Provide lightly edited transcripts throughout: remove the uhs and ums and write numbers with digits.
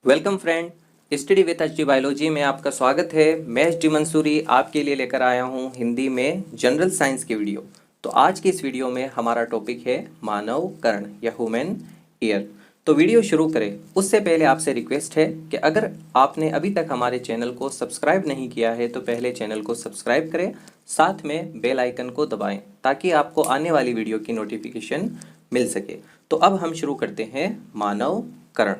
Welcome friend, study with HD biology में आपका स्वागत है। मैं एचडी मंसूरी आपके लिए लेकर आया हूं हिंदी में जनरल साइंस की वीडियो। तो आज की इस वीडियो में हमारा टॉपिक है मानव कर्ण या ह्यूमन ईयर। तो वीडियो शुरू करें उससे पहले आपसे रिक्वेस्ट है कि अगर आपने अभी तक हमारे चैनल को सब्सक्राइब नहीं किया है तो पहले चैनल को सब्सक्राइब करें, साथ में बेल आइकन को दबाएं ताकि आपको आने वाली वीडियो की नोटिफिकेशन मिल सके। तो अब हम शुरू करते हैं मानव कर्ण।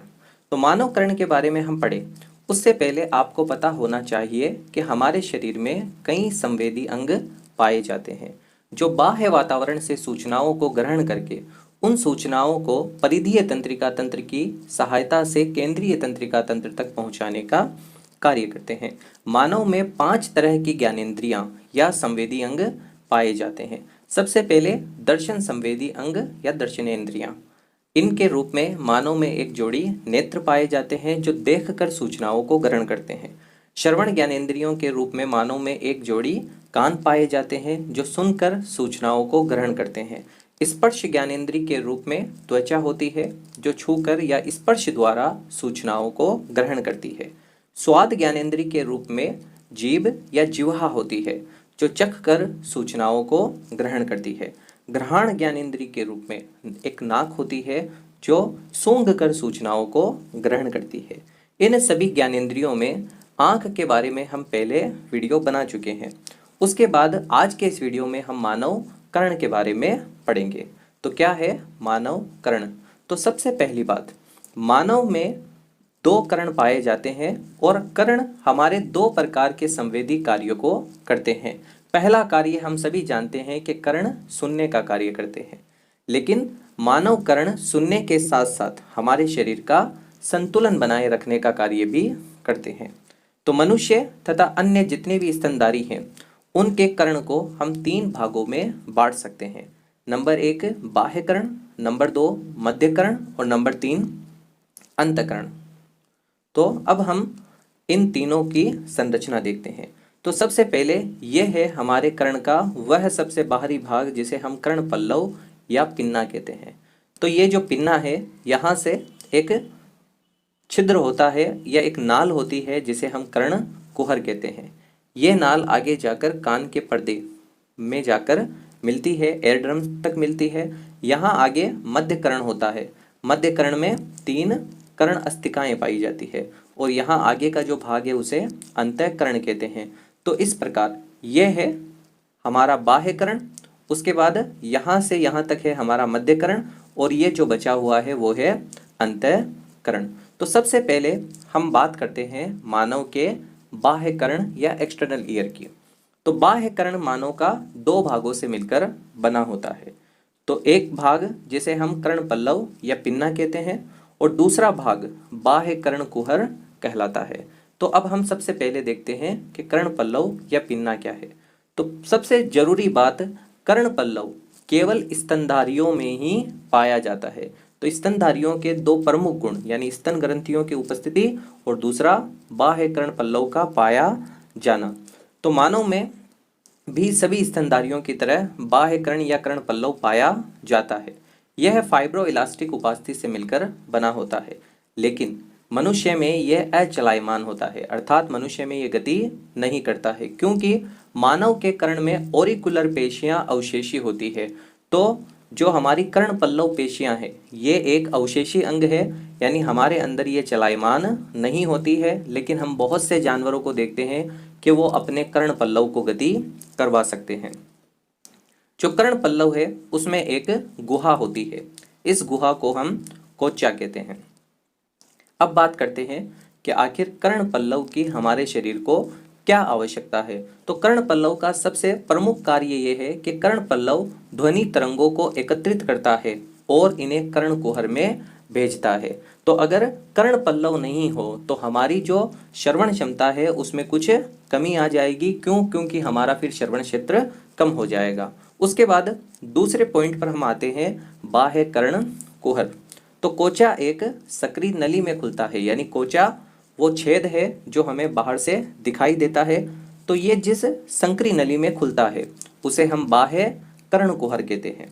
तो मानव कर्ण के बारे में हम पढ़ें उससे पहले आपको पता होना चाहिए कि हमारे शरीर में कई संवेदी अंग पाए जाते हैं जो बाह्य वातावरण से सूचनाओं को ग्रहण करके उन सूचनाओं को परिधीय तंत्रिका तंत्र की सहायता से केंद्रीय तंत्रिका तंत्र तक पहुंचाने का कार्य करते हैं। मानव में 5 तरह की ज्ञानेंद्रियां या संवेदी अंग पाए जाते हैं। सबसे पहले दर्शन संवेदी अंग या दर्शनेंद्रियां। इनके रूप में मानव में एक जोड़ी नेत्र पाए जाते हैं जो देखकर सूचनाओं को ग्रहण करते हैं। श्रवण ज्ञानेंद्रियों के रूप में मानव में एक जोड़ी कान पाए जाते हैं जो सुनकर सूचनाओं को ग्रहण करते हैं। स्पर्श ज्ञानेंद्रिय के रूप में त्वचा होती है जो छूकर या स्पर्श द्वारा सूचनाओं को ग्रहण करती है। स्वाद ज्ञानेंद्रिय के रूप में जीभ या जिह्वा होती है जो चखकर सूचनाओं को ग्रहण करती है। घ्राण ज्ञानेंद्रिय के रूप में एक नाक होती है जो सूंघ कर सूचनाओं को ग्रहण करती है। इन सभी ज्ञानेंद्रियों में आंख के बारे में हम पहले वीडियो बना चुके हैं। उसके बाद आज के इस वीडियो में हम मानव कर्ण के बारे में पढ़ेंगे। तो क्या है मानव कर्ण? तो सबसे पहली बात, मानव में 2 कर्ण पाए जाते हैं और कर्ण हमारे 2 प्रकार के संवेदी कार्यों को करते हैं। पहला कार्य हम सभी जानते हैं कि कर्ण सुनने का कार्य करते हैं, लेकिन मानव कर्ण सुनने के साथ साथ हमारे शरीर का संतुलन बनाए रखने का कार्य भी करते हैं। तो मनुष्य तथा अन्य जितने भी स्तनधारी हैं उनके कर्ण को हम 3 भागों में बांट सकते हैं। नंबर 1 बाह्य कर्ण, नंबर 2 मध्य कर्ण और नंबर 3 अंतःकरण। तो अब हम इन तीनों की संरचना देखते हैं। तो सबसे पहले यह है हमारे कर्ण का वह सबसे बाहरी भाग जिसे हम कर्ण पल्लव या पिन्ना कहते हैं। तो ये जो पिन्ना है यहाँ से एक छिद्र होता है या एक नाल होती है जिसे हम कर्ण कुहर कहते हैं। यह नाल आगे जाकर कान के पर्दे में जाकर मिलती है, एयरड्रम तक मिलती है। यहाँ आगे मध्य कर्ण होता है। मध्य कर्ण में 3 कर्ण अस्तिकाएं पाई जाती है और यहाँ आगे का जो भाग है उसे अंतःकरण कहते हैं। तो इस प्रकार यह है हमारा बाह्य कर्ण, उसके बाद यहाँ से यहाँ तक है हमारा मध्य कर्ण और ये जो बचा हुआ है वो है अंतःकरण। तो सबसे पहले हम बात करते हैं मानव के बाह्य कर्ण या एक्सटर्नल ईयर की। तो बाह्य कर्ण मानव का 2 भागों से मिलकर बना होता है। तो एक भाग जिसे हम कर्ण पल्लव या पिन्ना कहते हैं और दूसरा भाग बाह्य कर्ण कुहर कहलाता है। तो अब हम सबसे पहले देखते हैं कि कर्ण पल्लव या पिन्ना क्या है। तो सबसे जरूरी बात, कर्ण पल्लव केवल स्तनधारियों में ही पाया जाता है। तो स्तनधारियों के 2 प्रमुख गुण यानी स्तन ग्रंथियों की उपस्थिति और दूसरा बाह्य कर्ण पल्लव का पाया जाना। तो मानव में भी सभी स्तनधारियों की तरह बाह्य कर्ण या कर्ण पल्लव पाया जाता है। यह फाइब्रो इलास्टिक उपास्थि से मिलकर बना होता है, लेकिन मनुष्य में यह अचलायमान होता है, अर्थात मनुष्य में यह गति नहीं करता है क्योंकि मानव के कर्ण में ऑरिकुलर पेशियां अवशेषी होती है। तो जो हमारी कर्ण पल्लव पेशियां हैं ये एक अवशेषी अंग है, यानी हमारे अंदर ये चलायमान नहीं होती है, लेकिन हम बहुत से जानवरों को देखते हैं कि वो अपने कर्ण पल्लव को गति करवा सकते हैं। जो कर्ण पल्लव है उसमें एक गुहा होती है, इस गुहा को हम कोचा कहते हैं। अब बात करते हैं कि आखिर कर्ण पल्लव की हमारे शरीर को क्या आवश्यकता है। तो कर्ण पल्लव का सबसे प्रमुख कार्य यह है कि कर्ण पल्लव ध्वनि तरंगों को एकत्रित करता है और इन्हें कर्ण कुहर में भेजता है। तो अगर कर्ण पल्लव नहीं हो तो हमारी जो श्रवण क्षमता है उसमें कुछ कमी आ जाएगी। क्योंकि हमारा फिर श्रवण क्षेत्र कम हो जाएगा। उसके बाद दूसरे पॉइंट पर हम आते हैं बाह्य कर्ण कुहर। तो कोचा एक सक्रिय नली में खुलता है, यानी कोचा वो छेद है जो हमें बाहर से दिखाई देता है। तो ये जिस संक्रिय नली में खुलता है उसे हम बाह्य कर्ण कुहर कहते हैं।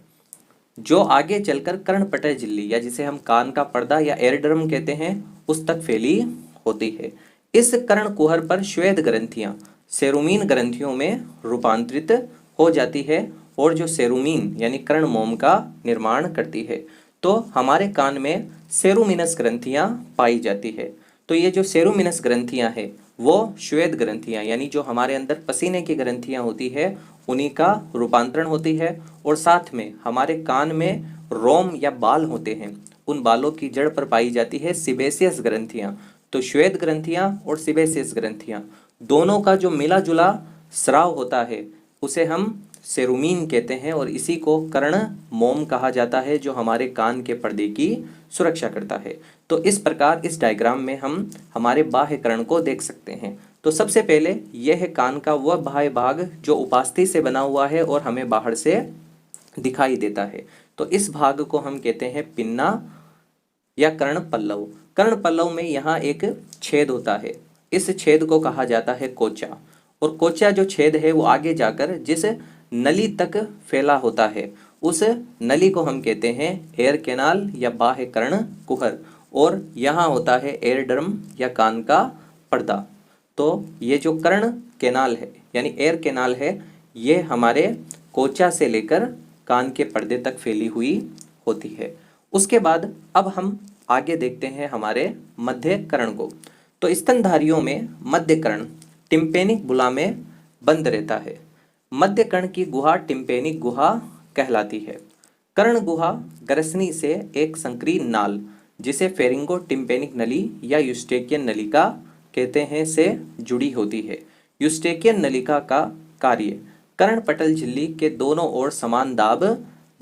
जो आगे चलकर कर्णपटय झिल्ली या जिसे हम कान का पर्दा या एयरड्रम कहते हैं उस तक फैली होती है। इस कर्ण कुहर पर श्वेत ग्रंथियां सेरुमीन ग्रंथियों में रूपांतरित हो जाती है और जो सेरुमीन यानी कर्ण मोम का निर्माण करती है। तो हमारे कान में सेरुमिनस ग्रंथियां पाई जाती है। तो ये जो सेरुमिनस ग्रंथियां है वो श्वेत ग्रंथियां यानी जो हमारे अंदर पसीने की ग्रंथियां होती है उन्हीं का रूपांतरण होती है। और साथ में हमारे कान में रोम या बाल होते हैं, उन बालों की जड़ पर पाई जाती है सिबेसियस ग्रंथियां। तो श्वेत ग्रंथियां और सिबेसियस ग्रंथियां दोनों का जो मिला जुला स्राव होता है उसे हम सेरुमीन कहते हैं और इसी को कर्ण मोम कहा जाता है जो हमारे कान के पर्दे की सुरक्षा करता है। तो इस प्रकार इस डायग्राम में हम हमारे बाह्य कर्ण को देख सकते हैं। तो सबसे पहले यह है कान का वह बाह्य भाग जो उपास्थि से बना हुआ है और हमें बाहर से दिखाई देता है। तो इस भाग को हम कहते हैं पिन्ना या कर्ण पल्लव। कर्ण पल्लव में यहाँ एक छेद होता है, इस छेद को कहा जाता है कोचा। और कोचा जो छेद है वो आगे जाकर जिस नली तक फैला होता है उस नली को हम कहते हैं एयर कैनाल या बाह्य कर्ण कुहर। और यहाँ होता है एयर ड्रम या कान का पर्दा। तो ये जो कर्ण कैनाल है यानी एयर कैनाल है ये हमारे कोचा से लेकर कान के पर्दे तक फैली हुई होती है। उसके बाद अब हम आगे देखते हैं हमारे मध्य कर्ण को। तो स्तनधारियों में मध्य कर्ण टिम्पेनिक बुला में बंद रहता है। मध्य कर्ण की गुहा टिम्पेनिक गुहा कहलाती है। कर्ण गुहा ग्रसनी से एक संकीर्ण नाल जिसे फेरिंगो टिम्पेनिक नली या यूस्टेकियन नलिका कहते हैं से जुड़ी होती है। यूस्टेकियन नलिका का कार्य कर्ण पटल झिल्ली के दोनों ओर समान दाब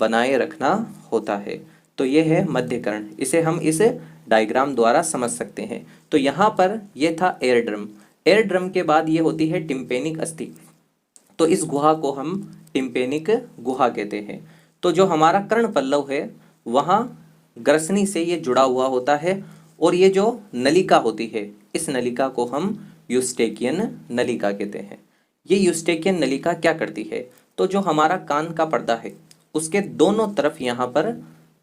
बनाए रखना होता है। तो यह है मध्य कर्ण, इसे हम इस डायग्राम द्वारा समझ सकते हैं। तो यहाँ पर यह था एयर ड्रम, एयर ड्रम के बाद ये होती है टिम्पेनिक अस्थि। तो इस गुहा को हम टिम्पेनिक गुहा कहते हैं। तो जो हमारा कर्ण पल्लव है वहाँ ग्रसनी से ये जुड़ा हुआ होता है और ये जो नलिका होती है इस नलिका को हम यूस्टेकियन नलिका कहते हैं। ये यूस्टेकियन नलिका क्या करती है, तो जो हमारा कान का पर्दा है उसके दोनों तरफ यहाँ पर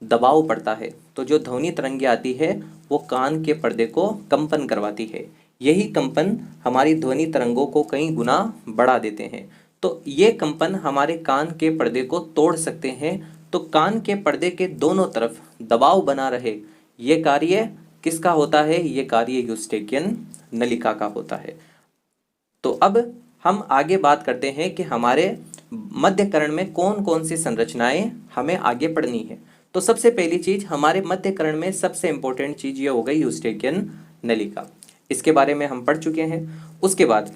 दबाव पड़ता है। तो जो ध्वनि तरंगे आती है वो कान के पर्दे को कंपन करवाती है। यही कंपन हमारी ध्वनि तरंगों को कई गुना बढ़ा देते हैं। तो ये कंपन हमारे कान के पर्दे को तोड़ सकते हैं। तो कान के पर्दे के दोनों तरफ दबाव बना रहे ये कार्य किसका होता है, ये कार्य यूस्टेकियन नलिका का होता है। तो अब हम आगे बात करते हैं कि हमारे मध्य कर्ण में कौन कौन सी संरचनाएं हमें आगे पढ़नी है। तो सबसे पहली चीज हमारे मध्य कर्ण में सबसे इंपॉर्टेंट चीज ये हो गई यूस्टेकियन नलिका, इसके बारे में हम पढ़ चुके हैं। उसके बाद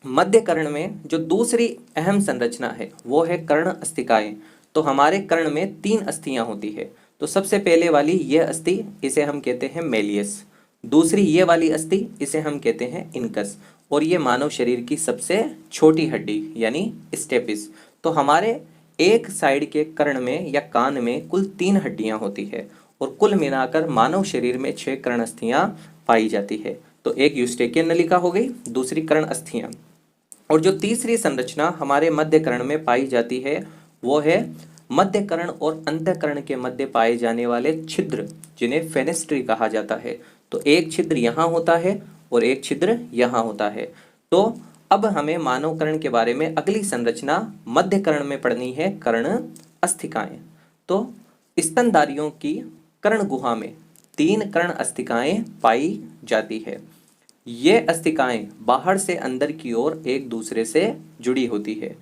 मध्य कर्ण में जो दूसरी अहम संरचना है वो है कर्ण अस्थिकाएं। तो हमारे कर्ण में 3 अस्थियां होती है। तो सबसे पहले वाली ये अस्थि इसे हम कहते हैं मेलियस, दूसरी ये वाली अस्थि इसे हम कहते हैं इनकस और ये मानव शरीर की सबसे छोटी हड्डी यानी स्टेपिस। तो हमारे एक साइड के कर्ण में या कान में कुल 3 हड्डियां होती है और कुल मिलाकर मानव शरीर में 6 कर्ण अस्थियां पाई जाती है। तो एक यूस्टेकियन नलिका हो गई, दूसरी कर्ण अस्थियां, और जो तीसरी संरचना हमारे मध्य कर्ण में पाई जाती है वो है मध्य कर्ण और अंतःकर्ण के मध्य पाए जाने वाले छिद्र जिन्हें फेनेस्ट्री कहा जाता है। तो एक छिद्र यहाँ होता है और एक छिद्र यहाँ होता है। तो अब हमें मानव कर्ण के बारे में अगली संरचना मध्य कर्ण में पढ़नी है, कर्ण अस्थिकाएं। तो स्तनधारियों की कर्ण गुहा में 3 कर्ण अस्थिकाएं पाई जाती है। ये अस्थिकाएं बाहर से अंदर की ओर एक दूसरे से जुड़ी होती है।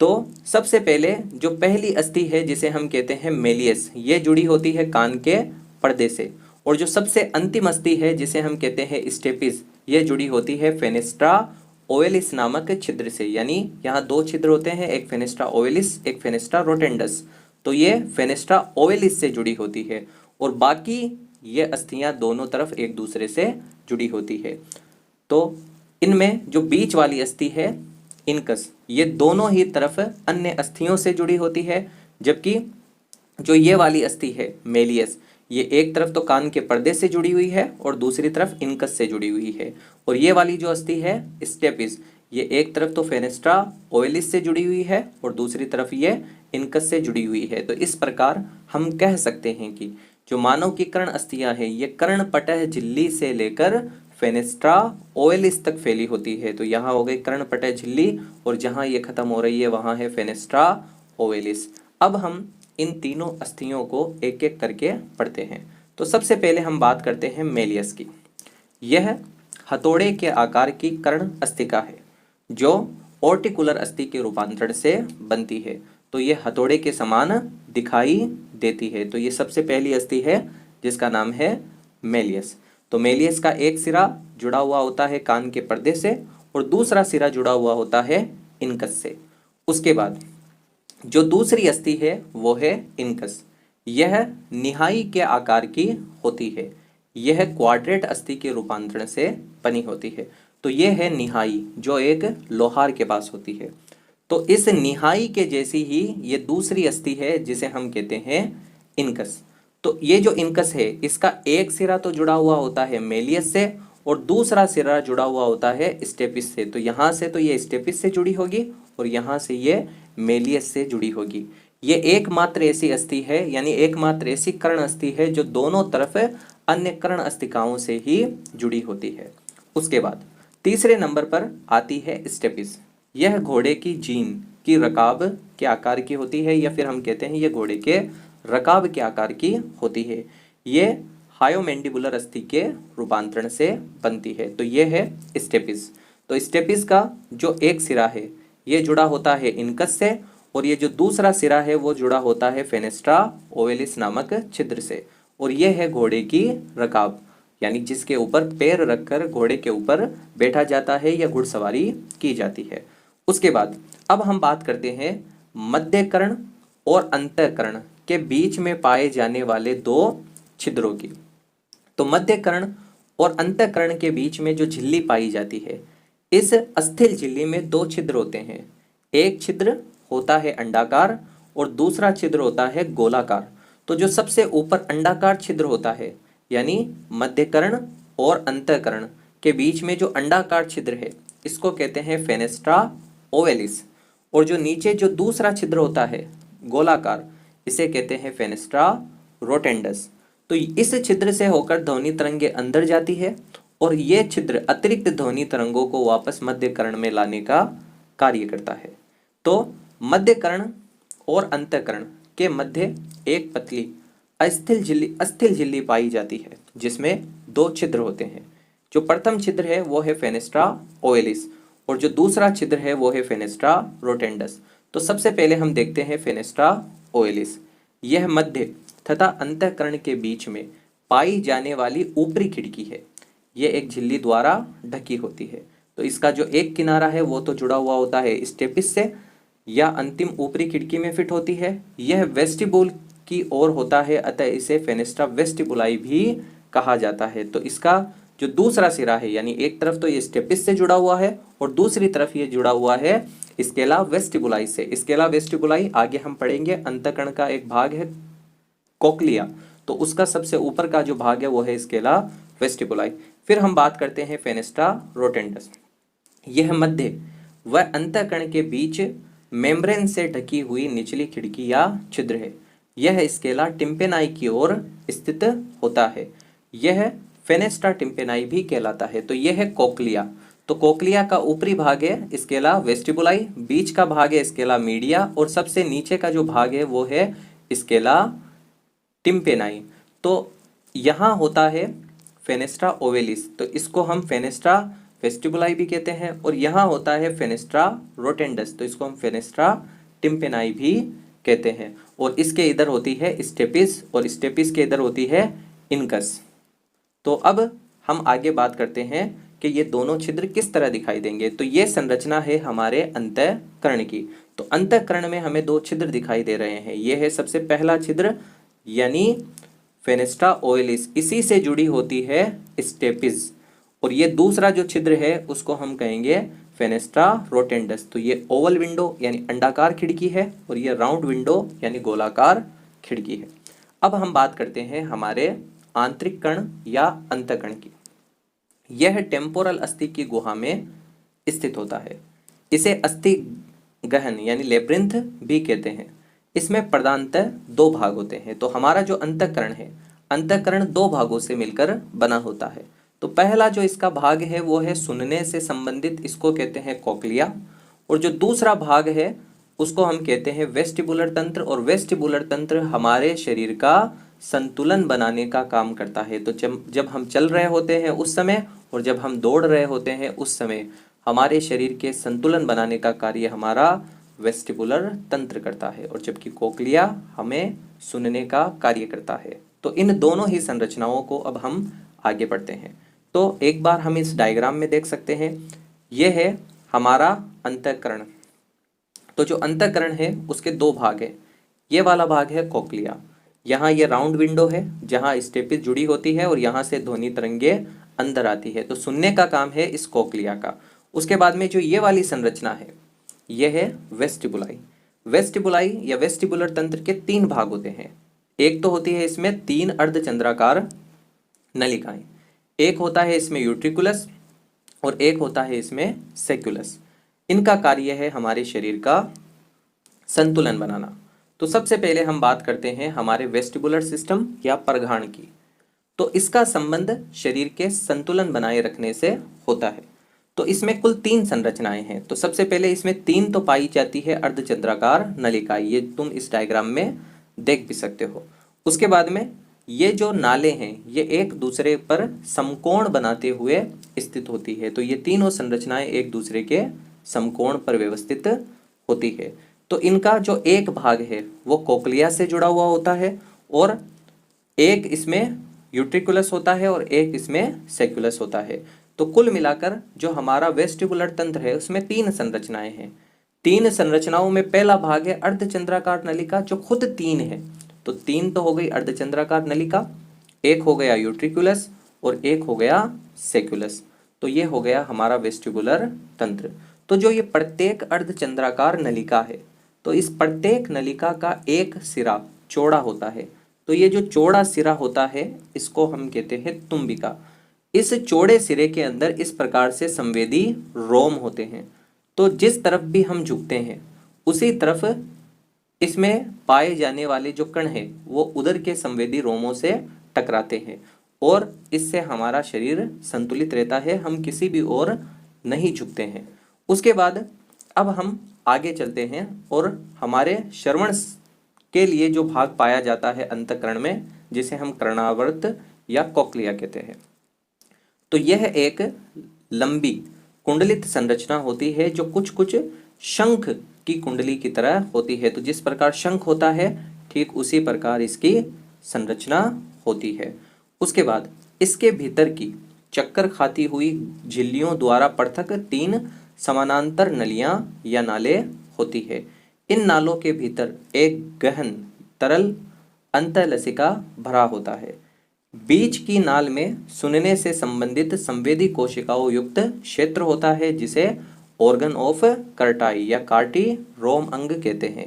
तो सबसे पहले जो पहली अस्थि है जिसे हम कहते हैं मेलियस, ये जुड़ी होती है कान के पर्दे से। और जो सबसे अंतिम अस्थि है जिसे हम कहते हैं स्टेपिस, ये जुड़ी होती है फेनेस्ट्रा ओवेलिस नामक छिद्र से। यानी यहाँ 2 छिद्र होते हैं, एक फेनेस्ट्रा ओवेलिस एक फेनेस्ट्रा रोटेंडस। तो ये फेनेस्ट्रा ओवेलिस से जुड़ी होती है और बाकी ये अस्थियां दोनों तरफ एक दूसरे से जुड़ी होती है। तो इनमें जो बीच वाली अस्थि है इनकस, ये दोनों ही तरफ अन्य अस्थियों से जुड़ी होती है, जबकि जो ये वाली अस्थि है मेलियस, ये एक तरफ तो कान के पर्दे से जुड़ी हुई है और दूसरी तरफ इनकस से जुड़ी हुई है। और ये वाली जो अस्थि है स्टेपिस, ये एक तरफ तो फेनेस्ट्रा ओवेलिस से जुड़ी हुई है और दूसरी तरफ ये इनकस से जुड़ी हुई है। तो इस प्रकार हम कह सकते हैं कि जो मानव की कर्ण अस्थियां हैं ये कर्णपटह झिल्ली से लेकर फेनेस्ट्रा ओवेलिस तक फैली होती है। तो यहाँ हो गई कर्णपटह झिल्ली और जहाँ ये खत्म हो रही है वहाँ है फेनेस्ट्रा ओवेलिस। अब हम इन तीनों अस्थियों को एक एक करके पढ़ते हैं। तो सबसे पहले हम बात करते हैं मेलियस की। यह हथौड़े के आकार की कर्ण अस्थिका है जो ऑर्टिकुलर अस्थि के रूपांतरण से बनती है। तो ये हथौड़े के समान दिखाई देती है। तो ये सबसे पहली अस्थि है जिसका नाम है मेलियस। तो मेलियस का एक सिरा जुड़ा हुआ होता है कान के पर्दे से और दूसरा सिरा जुड़ा हुआ होता है इनकस से। उसके बाद जो दूसरी अस्थि है वो है इनकस। यह निहाई के आकार की होती है। यह क्वाड्रेट अस्थि के रूपांतरण से बनी होती है। तो यह है निहाई जो एक लोहार के पास होती है। तो इस निहाई के जैसी ही ये दूसरी अस्थि है जिसे हम कहते हैं इनकस। तो ये जो इनकस है इसका एक सिरा तो जुड़ा हुआ होता है मेलियस से और दूसरा सिरा जुड़ा हुआ होता है स्टेपिस से। तो यहाँ से तो ये स्टेपिस से जुड़ी होगी और यहाँ से ये मेलियस से जुड़ी होगी। ये एकमात्र ऐसी अस्थि है यानी एकमात्र ऐसी कर्ण अस्थि है जो दोनों तरफ अन्य कर्ण अस्थिकाओं से ही जुड़ी होती है। उसके बाद तीसरे नंबर पर आती है स्टेपिस। यह घोड़े की जीन की रकाब के आकार की होती है या फिर हम कहते हैं यह घोड़े के रकाब के आकार की होती है। ये हायोमैंडिबुलर अस्थि के रूपांतरण से बनती है। तो यह है स्टेपिस। तो स्टेपिस का जो एक सिरा है ये जुड़ा होता है इनकस से और ये जो दूसरा सिरा है वो जुड़ा होता है फेनेस्ट्रा ओवेलिस नामक छिद्र से। और यह है घोड़े की रकाब यानी जिसके ऊपर पैर रखकर घोड़े के ऊपर बैठा जाता है या घुड़सवारी की जाती है। उसके बाद अब हम बात करते हैं मध्यकर्ण और अंतःकर्ण के बीच में पाए जाने वाले दो छिद्रों की। तो मध्यकर्ण और अंतःकर्ण के बीच में जो झिल्ली पाई जाती है इस अस्थिल झिल्ली में दो छिद्र होते हैं। एक छिद्र होता है अंडाकार और दूसरा छिद्र होता है गोलाकार। तो जो सबसे ऊपर अंडाकार छिद्र होता है यानी मध्यकर्ण और अंतःकर्ण के बीच में जो अंडाकार छिद्र है इसको कहते हैं फेनेस्ट्रा ओवेलिस। और जो नीचे जो दूसरा छिद्र होता है गोलाकार इसे कहते हैं फेनेस्ट्रा रोटेंडस। तो इस छिद्र से होकर ध्वनि तरंगे अंदर जाती है और ये छिद्र अतिरिक्त ध्वनि तरंगों को वापस मध्यकर्ण में लाने का कार्य करता है। तो मध्यकर्ण और अंतःकर्ण के मध्य एक पतली अस्थिल झिल्ली पाई जाती है जिसमें दो छिद्र होते हैं। जो प्रथम छिद्र है वो है फेनेस्ट्रा ओवेलिस और जो दूसरा छिद्र है वो है फेनेस्ट्रा रोटेंडस। तो सबसे पहले हम देखते हैं फेनेस्ट्रा ओवेलिस। यह मध्य तथा अंतःकरण के बीच में पाई जाने वाली ऊपरी खिड़की है। यह एक झिल्ली द्वारा ढकी होती है। तो इसका जो एक किनारा है वो तो जुड़ा हुआ होता है स्टेपिस से या अंतिम ऊपरी खिड़की में फिट होती है। यह वेस्टिबुल की ओर होता है अतः इसे फेनेस्ट्रा वेस्टिबुलाई भी कहा जाता है। तो इसका जो दूसरा सिरा है यानी एक तरफ तो ये स्टेपिस से जुड़ा हुआ है और दूसरी तरफ ये जुड़ा हुआ है स्केला वेस्टिबुलाई से। स्केला वेस्टिबुलाई आगे हम पढ़ेंगे। अंतःकरण का एक भाग है कोक्लिया तो उसका सबसे ऊपर का जो भाग है वो है स्केला वेस्टिबुलाई। फिर हम बात करते हैं फेनेस्ट्रा रोटेंडस। यह मध्य व अंतःकरण के बीच मेम्ब्रेन से ढकी हुई निचली खिड़की या छिद्र है। यह स्केला टिम्पेनाई की ओर स्थित होता है। यह फेनेस्ट्रा टिम्पेनाई भी कहलाता है। तो यह है कोक्लिया। तो कोक्लिया का ऊपरी भाग है स्केला वेस्टिबुलाई, बीच का भाग है स्केला मीडिया और सबसे नीचे का जो भाग है वो है स्केला टिम्पेनाई। तो यहाँ होता है फेनेस्ट्रा ओवेलिस तो इसको हम फेनेस्ट्रा वेस्टिबुलाई भी कहते हैं और यहाँ होता है फेनेस्ट्रा रोटेंडस तो इसको हम फेनेस्ट्रा टिम्पेनाई भी कहते हैं। और इसके इधर होती है स्टेपिस और स्टेपिस के इधर होती है इनकस। तो अब हम आगे बात करते हैं कि ये दोनों छिद्र किस तरह दिखाई देंगे। तो ये संरचना है हमारे अंतःकरण की। तो अंतःकरण में हमें दो छिद्र दिखाई दे रहे हैं। ये है सबसे पहला छिद्र यानी फेनेस्ट्रा ओवेलिस, इसी से जुड़ी होती है स्टेपिस। और ये दूसरा जो छिद्र है उसको हम कहेंगे फेनेस्ट्रा रोटेंडस। तो ये ओवल विंडो यानी अंडाकार खिड़की है और ये राउंड विंडो यानी गोलाकार खिड़की है। अब हम बात करते हैं हमारे आंतरिक कर्ण या अंतःकरण की। यह टेम्पोरल अस्थि की गुहा में स्थित होता है। इसे अस्थि गहन यानी लेब्रिंथ भी कहते हैं। इसमें प्रधानतः दो भाग होते हैं। तो हमारा जो अंतःकरण है अंतःकरण दो भागों से मिलकर बना होता है। तो पहला जो इसका भाग है वो है सुनने से संबंधित, इसको कहते हैं कोक्लिया। और जो दूसरा भाग है उसको हम कहते हैं वेस्टिबुलर तंत्र। और वेस्टिबुलर तंत्र हमारे शरीर का संतुलन बनाने का काम करता है। तो जब हम चल रहे होते हैं उस समय और जब हम दौड़ रहे होते हैं उस समय हमारे शरीर के संतुलन बनाने का कार्य हमारा वेस्टिबुलर तंत्र करता है, और जबकि कोक्लिया हमें सुनने का कार्य करता है। तो इन दोनों ही संरचनाओं को अब हम आगे बढ़ते हैं। तो एक बार हम इस डायग्राम में देख सकते हैं, यह है हमारा अंतःकरण। तो जो अंतःकरण है उसके दो भाग हैं। ये वाला भाग है कोक्लिया, यहाँ ये राउंड विंडो है जहाँ स्टेपिस जुड़ी होती है और यहाँ से ध्वनि तरंगे अंदर आती है। तो सुनने का काम है इस कोक्लिया का। उसके बाद में जो ये वाली संरचना है ये है वेस्टिबुलाई। वेस्टिबुलाई या वेस्टिबुलर तंत्र के तीन भाग होते हैं। एक तो होती है इसमें तीन अर्धचंद्राकार नलिकाएं, एक होता है इसमें यूट्रिकुलस और एक होता है इसमें सेक्युलस। इनका कार्य है हमारे शरीर का संतुलन बनाना। तो सबसे पहले हम बात करते हैं हमारे वेस्टिबुलर सिस्टम या परघाण की। तो इसका संबंध शरीर के संतुलन बनाए रखने से होता है। तो इसमें कुल तीन संरचनाएं हैं। तो सबसे पहले इसमें तीन तो पाई जाती है अर्धचंद्राकार नलिका, ये तुम इस डायग्राम में देख भी सकते हो। उसके बाद में ये जो नाले हैं ये एक दूसरे पर समकोण बनाते हुए स्थित होती है। तो ये तीनों संरचनाएं एक दूसरे के समकोण पर व्यवस्थित होती है। तो इनका जो एक भाग है वो कोक्लिया से जुड़ा हुआ होता है और एक इसमें यूट्रिकुलस होता है और एक इसमें सेक्युलस होता है। तो कुल मिलाकर जो हमारा वेस्टिबुलर तंत्र है उसमें तीन संरचनाएं हैं। तीन संरचनाओं में पहला भाग है अर्धचंद्राकार नलिका जो खुद तीन है। तो तीन तो हो गई अर्धचंद्राकार नलिका, एक हो गया यूट्रिकुलस और एक हो गया सेक्युलस। तो ये हो गया हमारा वेस्टिबुलर तंत्र। तो जो ये प्रत्येक अर्धचंद्राकार नलिका है तो इस प्रत्येक नलिका का एक सिरा चौड़ा होता है। तो ये जो चौड़ा सिरा होता है इसको हम कहते हैं तुम्बिका। इस चौड़े सिरे के अंदर इस प्रकार से संवेदी रोम होते हैं। तो जिस तरफ भी हम झुकते हैं उसी तरफ इसमें पाए जाने वाले जो कण हैं वो उधर के संवेदी रोमों से टकराते हैं और इससे हमारा शरीर संतुलित रहता है, हम किसी भी ओर नहीं झुकते हैं। उसके बाद अब हम आगे चलते हैं और हमारे श्रवण के लिए जो भाग पाया जाता है अंतःकरण में जिसे हम कर्णावर्त या कोक्लिया कहते हैं। तो यह एक लंबी कुंडलित संरचना होती है जो कुछ कुछ शंख की कुंडली की तरह होती है। तो जिस प्रकार शंख होता है ठीक उसी प्रकार इसकी संरचना होती है। उसके बाद इसके भीतर की चक्कर खाती हुई झिल्लियों द्वारा पृथक तीन समानांतर नलियां या नाले होती है। इन नालों के भीतर एक गहन तरल अंतःलसिका भरा होता है। बीच की नाल में सुनने से संबंधित संवेदी कोशिकाओं युक्त क्षेत्र होता है जिसे ऑर्गन ऑफ कर्टाई या कार्टी रोम अंग कहते हैं।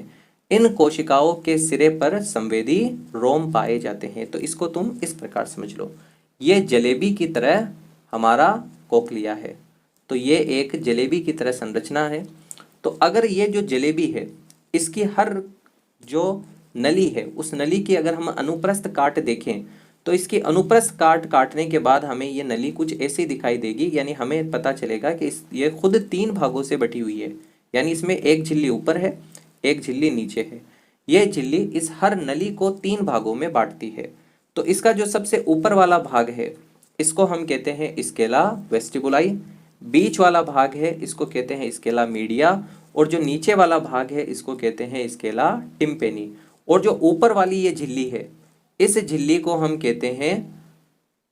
इन कोशिकाओं के सिरे पर संवेदी रोम पाए जाते हैं। तो इसको तुम इस प्रकार समझ लो, ये जलेबी की तरह हमारा कोक्लिया है। तो ये एक जलेबी की तरह संरचना है। तो अगर ये जो जलेबी है इसकी हर जो नली है उस नली की अगर हम अनुप्रस्थ काट देखें तो इसकी अनुप्रस्थ काटने के बाद हमें ये नली कुछ ऐसी दिखाई देगी, यानी हमें पता चलेगा कि ये खुद तीन भागों से बटी हुई है। यानी इसमें एक झिल्ली ऊपर है एक झिल्ली नीचे है। यह झिल्ली इस हर नली को तीन भागों में बांटती है। तो इसका जो सबसे ऊपर वाला भाग है इसको हम कहते हैं स्केला वेस्टिबुलाई, बीच वाला भाग है इसको कहते हैं स्केला मीडिया और जो नीचे वाला भाग है इसको कहते हैं स्केला टिम्पेनी। और जो ऊपर वाली ये झिल्ली है इस झिल्ली को हम कहते हैं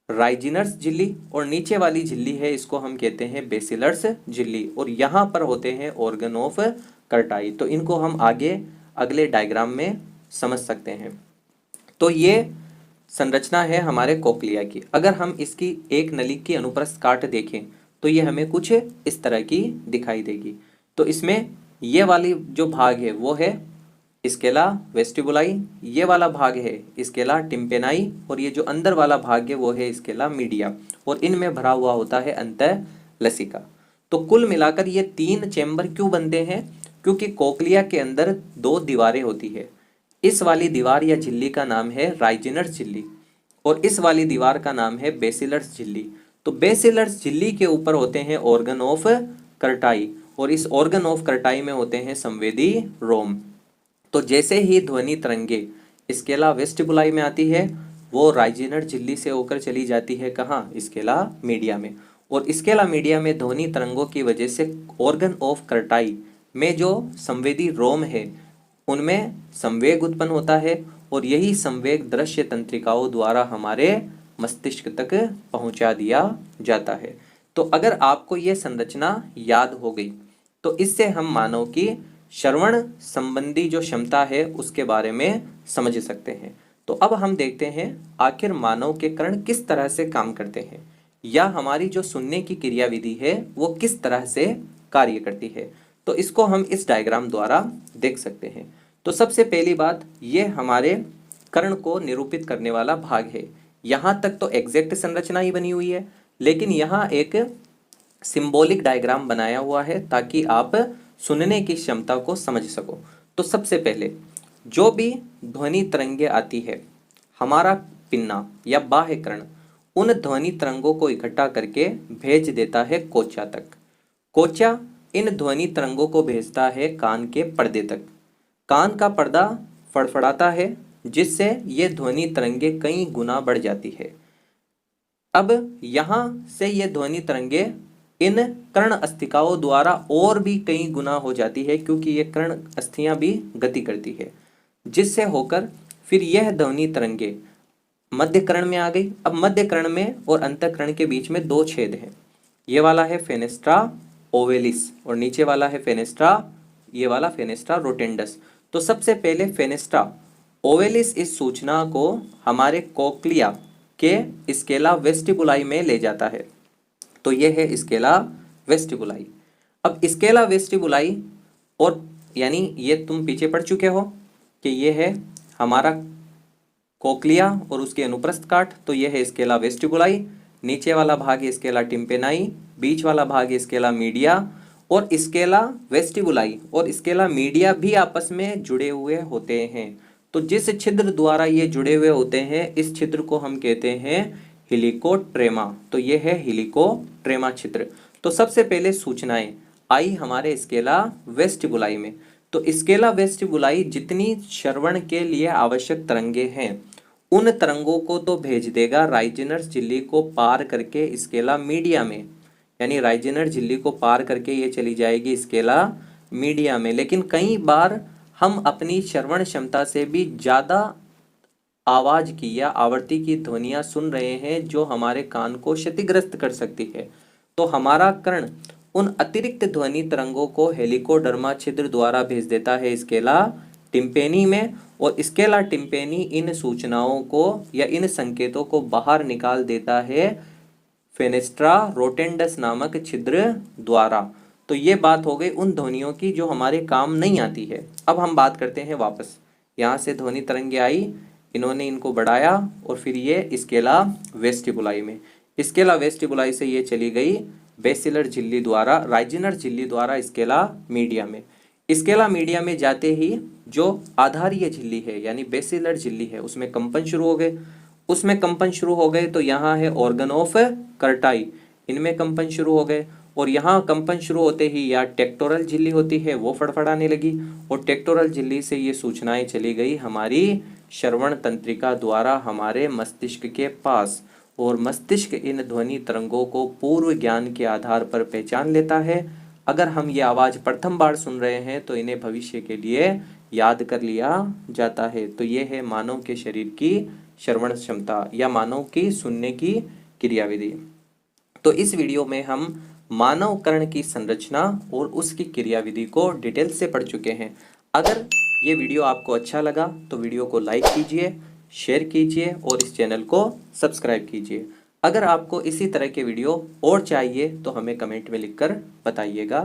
राइजिनर्स झिल्ली और नीचे वाली झिल्ली है इसको हम कहते हैं बेसिलर्स झिल्ली और यहाँ पर होते हैं ऑर्गन ऑफ कर्टाई। तो इनको हम आगे अगले डायग्राम में समझ सकते हैं। तो ये संरचना है हमारे कोक्लिया की। अगर हम इसकी एक नली की अनुप्रस्थ काट देखें तो ये हमें कुछ इस तरह की दिखाई देगी। तो इसमें ये वाली जो भाग है वो है स्केला वेस्टिबुलाई, ये वाला भाग है स्केला टिम्पेनाई और ये जो अंदर वाला भाग है वो है स्केला मीडिया और इनमें भरा हुआ होता है अंतःलसिका। तो कुल मिलाकर ये तीन चैम्बर क्यों बनते हैं? क्योंकि कोक्लिया के अंदर दो दीवारें होती है। इस वाली दीवार या झिल्ली का नाम है राइजिनर झिल्ली और इस वाली दीवार का नाम है बेसिलर्स झिल्ली। तो बेसिलर्स झिल्ली के ऊपर होते हैं ऑर्गन ऑफ कर्टाई, और इस ऑर्गन ऑफ कर्टाई में होते हैं संवेदी रोम। तो जैसे ही ध्वनि तरंगे स्केला वेस्टिबुलाई में आती है, वो राइजिनर झिल्ली से होकर चली जाती है कहाँ, स्केला मीडिया में। और स्केला मीडिया में ध्वनि तरंगों की वजह से ऑर्गन ऑफ कर्टाई में जो संवेदी रोम है उनमें संवेग उत्पन्न होता है, और यही संवेग दृश्य तंत्रिकाओं द्वारा हमारे मस्तिष्क तक पहुंचा दिया जाता है। तो अगर आपको यह संरचना याद हो गई तो इससे हम मानव की श्रवण संबंधी जो क्षमता है उसके बारे में समझ सकते हैं। तो अब हम देखते हैं आखिर मानव के कर्ण किस तरह से काम करते हैं, या हमारी जो सुनने की क्रियाविधि है वो किस तरह से कार्य करती है। तो इसको हम इस डायग्राम द्वारा देख सकते हैं। तो सबसे पहली बात, ये हमारे कर्ण को निरूपित करने वाला भाग है। यहाँ तक तो एग्जैक्ट संरचना ही बनी हुई है, लेकिन यहाँ एक सिंबॉलिक डायग्राम बनाया हुआ है ताकि आप सुनने की क्षमता को समझ सको। तो सबसे पहले जो भी ध्वनि तरंगे आती है, हमारा पिन्ना या बाह्य कर्ण उन ध्वनि तरंगों को इकट्ठा करके भेज देता है कोचा तक। कोचा इन ध्वनि तरंगों को भेजता है कान के पर्दे तक। कान का पर्दा फड़फड़ाता है, जिससे ये ध्वनि तरंगे कई गुना बढ़ जाती है। अब यहाँ से ये ध्वनि तरंगे इन कर्ण अस्थिकाओं द्वारा और भी कई गुना हो जाती है, क्योंकि ये कर्ण अस्थियां भी गति करती है, जिससे होकर फिर यह ध्वनि तरंगे मध्य कर्ण में आ गई। अब मध्य कर्ण में और अंतःकरण के बीच में दो छेद हैं, ये वाला है फेनेस्ट्रा ओवेलिस और नीचे वाला है फेनेस्ट्रा, ये वाला फेनेस्ट्रा रोटेंडस। तो सबसे पहले फेनेस्ट्रा ओवेलिस इस सूचना को हमारे कोक्लिया के स्केला वेस्टिबुलाई में ले जाता है। तो ये है स्केला वेस्टिबुलाई। अब स्केला वेस्टिबुलाई, और यानी ये तुम पीछे पढ़ चुके हो कि ये है हमारा कोक्लिया और उसके अनुप्रस्थ काट, तो ये है स्केला वेस्टिबुलाई। नीचे वाला भाग स्केला टिम्पेनाई, बीच वाला भाग स्केला मीडिया, और स्केला वेस्टिबुलाई और स्केला मीडिया भी आपस में जुड़े हुए होते हैं। तो जिस छिद्र द्वारा ये जुड़े हुए होते हैं, इस छिद्र को हम कहते हैं हेलिकोट्रेमा। तो ये है हेलिकोट्रेमा छिद्र। तो सबसे पहले सूचनाएं आई हमारे स्केला वेस्टिबुलाई में। तो स्केला वेस्टिबुलाई जितनी श्रवण के लिए आवश्यक तरंगे हैं, उन तरंगों को तो भेज देगा राइजिनर झिल्ली को पार करके स्केला मीडिया में, यानी राइजिनर झिल्ली को पार करके ये चली जाएगी स्केला मीडिया में। लेकिन कई बार हम अपनी श्रवण क्षमता से भी ज़्यादा आवाज़ की या आवृत्ति की ध्वनियाँ सुन रहे हैं जो हमारे कान को क्षतिग्रस्त कर सकती है। तो हमारा कर्ण उन अतिरिक्त ध्वनि तरंगों को हेलिकोडर्मा छिद्र द्वारा भेज देता है स्केला टिम्पेनी में, और स्केला टिम्पेनी इन सूचनाओं को या इन संकेतों को बाहर निकाल देता है फेनेस्ट्रा रोटेंडस नामक छिद्र द्वारा। तो ये बात हो गई उन ध्वनियों की जो हमारे काम नहीं आती है। अब हम बात करते हैं वापस, यहाँ से ध्वनि तरंगे आई, इन्होंने इनको बढ़ाया और फिर ये स्केला वेस्टिबुलाई में, स्केला वेस्टिबुलाई से ये चली गई बेसिलर झिल्ली द्वारा, राइजिनर झिल्ली द्वारा स्केला मीडिया में। स्केला मीडिया में जाते ही जो आधारीय झिल्ली है यानी बेसिलर झिल्ली है, उसमें कंपन शुरू हो गए। उसमें कंपन शुरू हो गए तो यहाँ है ऑर्गन ऑफ कर्टाई, इनमें कंपन शुरू हो गए। और यहाँ कंपन शुरू होते ही या टेक्टोरल झिल्ली होती है वो फड़फड़ाने लगी, और टेक्टोरल झिल्ली से ये सूचनाएं चली गई हमारी श्रवण तंत्रिका द्वारा हमारे मस्तिष्क के पास, और मस्तिष्क इन ध्वनि तरंगों को पूर्व ज्ञान के आधार पर पहचान लेता है। अगर हम ये आवाज़ प्रथम बार सुन रहे हैं तो इन्हें भविष्य के लिए याद कर लिया जाता है। तो ये है मानव के शरीर की श्रवण क्षमता या मानव की सुनने की क्रियाविधि। तो इस वीडियो में हम मानव कर्ण की संरचना और उसकी क्रियाविधि को डिटेल से पढ़ चुके हैं। अगर ये वीडियो आपको अच्छा लगा तो वीडियो को लाइक कीजिए, शेयर कीजिए और इस चैनल को सब्सक्राइब कीजिए। अगर आपको इसी तरह के वीडियो और चाहिए तो हमें कमेंट में लिखकर बताइएगा।